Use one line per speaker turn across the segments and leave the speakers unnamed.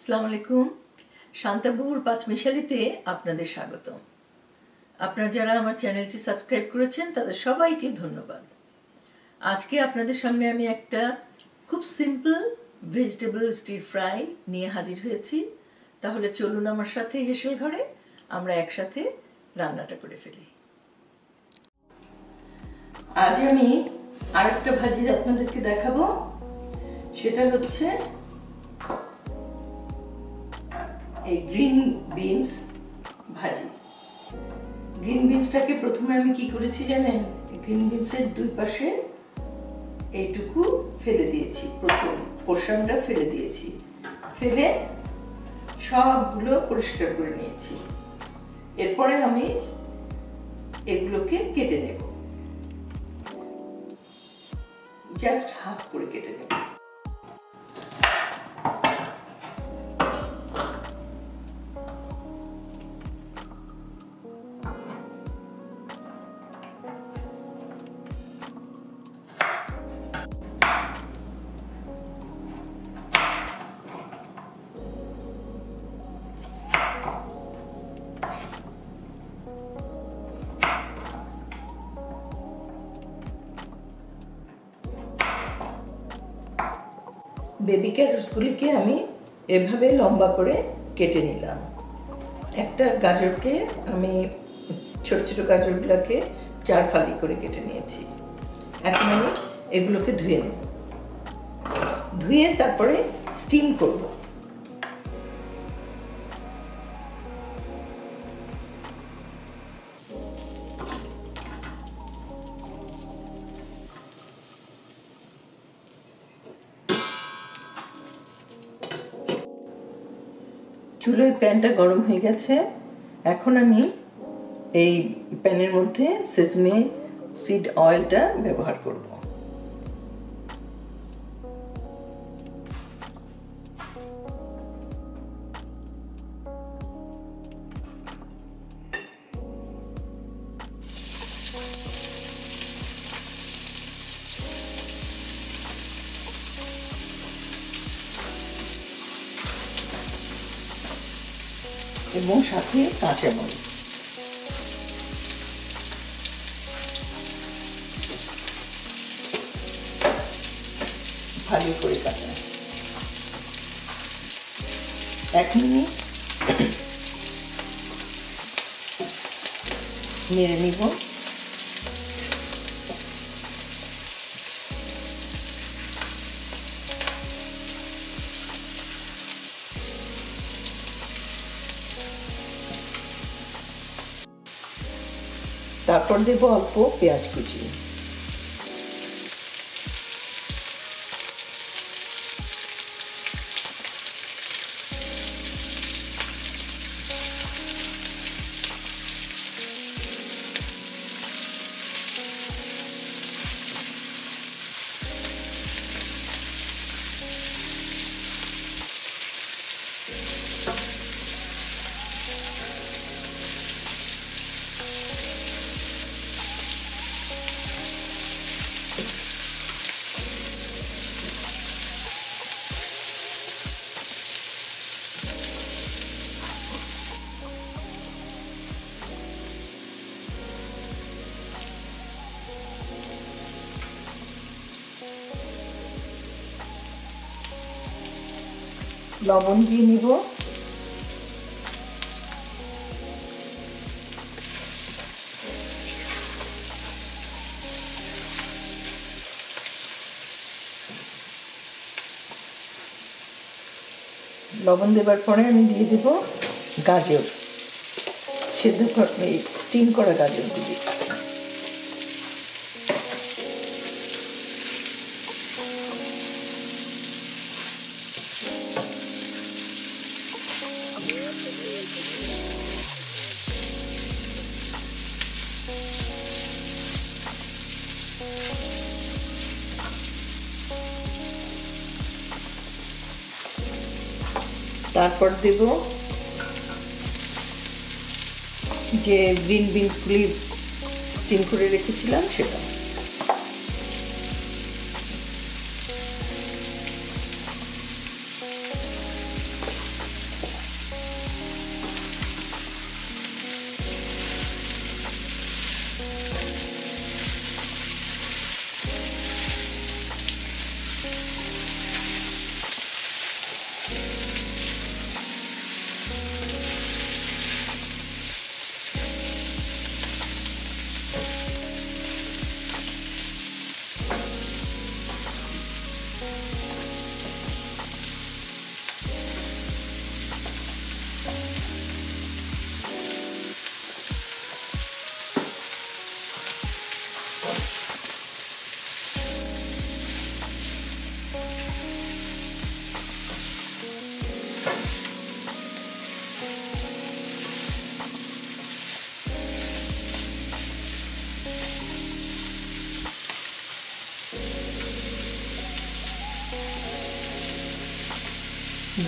আসসালামু আলাইকুম। শান্তাবুর পাঁচমিশালিতে আপনাদের স্বাগত। আপনারা যারা আমার চ্যানেলটি সাবস্ক্রাইব করেছেন তাদের সবাইকে ধন্যবাদ। আজকে আপনাদের সামনে আমি একটা খুব সিম্পল ভেজিটেবল স্টির ফ্রাই নিয়ে হাজির হয়েছি। তাহলে চলুন আমার সাথে হেসেল ঘরে আমরা একসাথে রান্নাটা করে ফেলি। আজ আমি আরেকটা ভাজি আপনাদেরকে দেখাবো। সেটা হচ্ছে এই গ্রিন বিনস ভাজি। গ্রিন বিনসটাকে প্রথমে আমি কি করেছি জানেন? গ্রিন বিনসের দুই পাশে এইটুকু ফেলে দিয়েছি, প্রথম পোর্শনটা ফেলে দিয়েছি, ফেলে সবগুলো পরিষ্কার করে নিয়েছি। এরপরে আমি এগুলোকে কেটে নেব, জাস্ট হাফ করে কেটে নেব। বেবি ক্যারটসগুলিকে আমি এভাবে লম্বা করে কেটে নিলাম। একটা গাজরকে আমি ছোট ছোট গাজরগুলোকে 4 ফালি করে কেটে নিয়েছি। এখন আমি এগুলোকে ধুয়ে নেব, ধুয়ে তারপরে স্টিম করব। চুলোয় প্যানটা গরম হয়ে গেছে। এখন আমি এই প্যানের মধ্যে সেসমি সিড অয়েলটা ব্যবহার করব। এবং সাথে কাঁচামরিচ। ভালো করে কাটা। 1 মিনিট নেড়ে নিব। তারপর দেব অল্প পেঁয়াজ কুচি। লবণ দিয়ে নিব। লবণ দেবার পরে আমি দিয়ে দেব গাজর, সেদ্ধ স্টিম করা গাজরগুলি। তারপর দেব যে গ্রিন বিনসগুলি স্টিম করে রেখেছিলাম সেটা।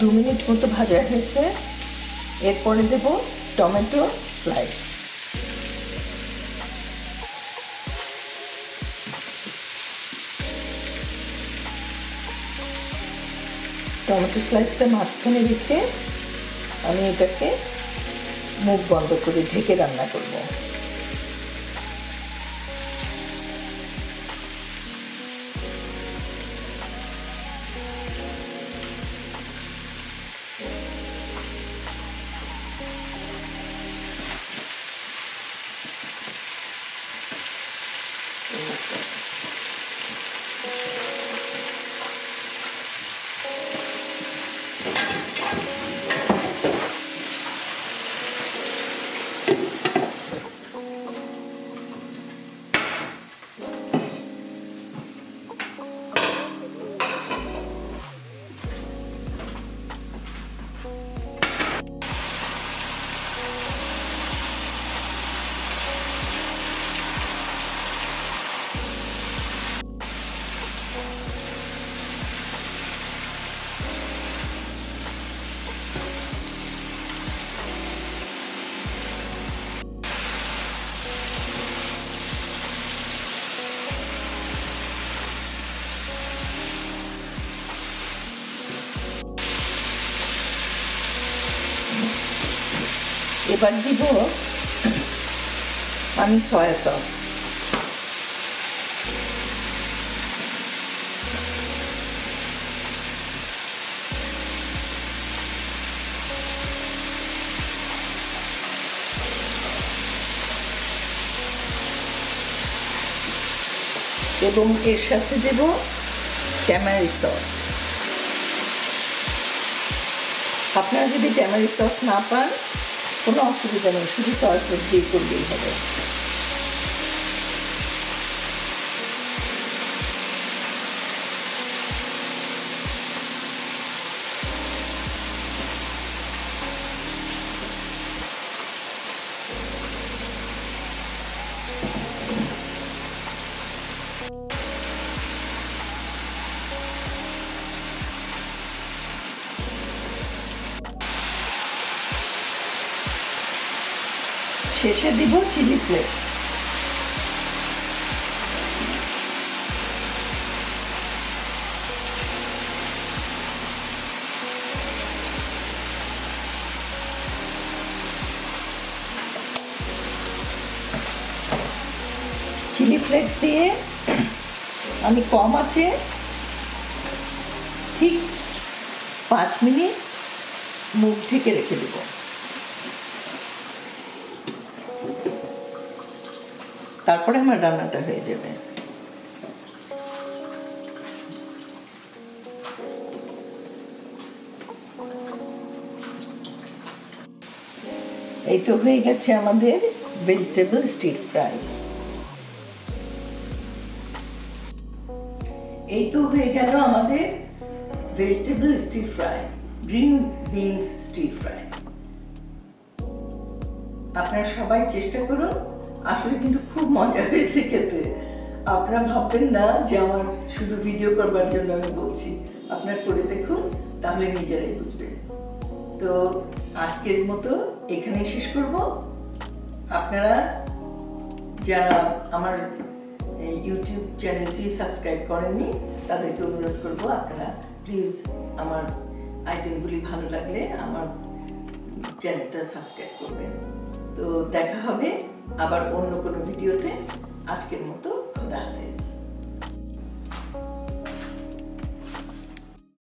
2 মিনিট মতো ভাজা হয়েছে। এরপরে দেব টমেটো স্লাইস। টমেটো স্লাইসটা মাঝখানে রেখে আমি এটাকে মুখ বন্ধ করে ঢেকে রান্না করব। এবার দিব আমি সয়া সস। এবং এর সাথে দেব ট্যামারি সস। আপনারা যদি ট্যামারি সস না পান কোনো অসুবিধা নেই, শুধু সয়া সস দিয়ে করলেই হবে। শেষে দিব চিলি ফ্লেক্স। চিলি ফ্লেক্স দিয়ে আমি কম আঁচে ঠিক 5 মিনিট মুখ ঢেকে রেখে দেব। তারপরে আমার রান্নাটা হয়ে যাবে। এই তো হয়ে গেছে আমাদের ভেজিটেবল স্টির ফ্রাই। এই তো হয়ে গেল আমাদের vegetable stir fry, green beans stir fry. আপনারা সবাই চেষ্টা করুন, আসলে কিন্তু খুব মজা হয়েছে খেতে। আপনারা ভাববেন না যে আমার শুধু ভিডিও করবার জন্য আমি বলছি, আপনারা করে দেখুন, তাহলে নিজেরাই বুঝবেন। তো আজকের মতো এখানেই শেষ করব। আপনারা যারা আমার ইউটিউব চ্যানেলটি সাবস্ক্রাইব করেননি তাদেরকে অনুরোধ করব, আপনারা প্লিজ আমার আইটেমগুলি ভালো লাগলে আমার চ্যানেলটা সাবস্ক্রাইব করবেন। তো দেখা হবে আবার অন্য কোনো ভিডিওতে। আজকের মতো খোদা হাফেজ।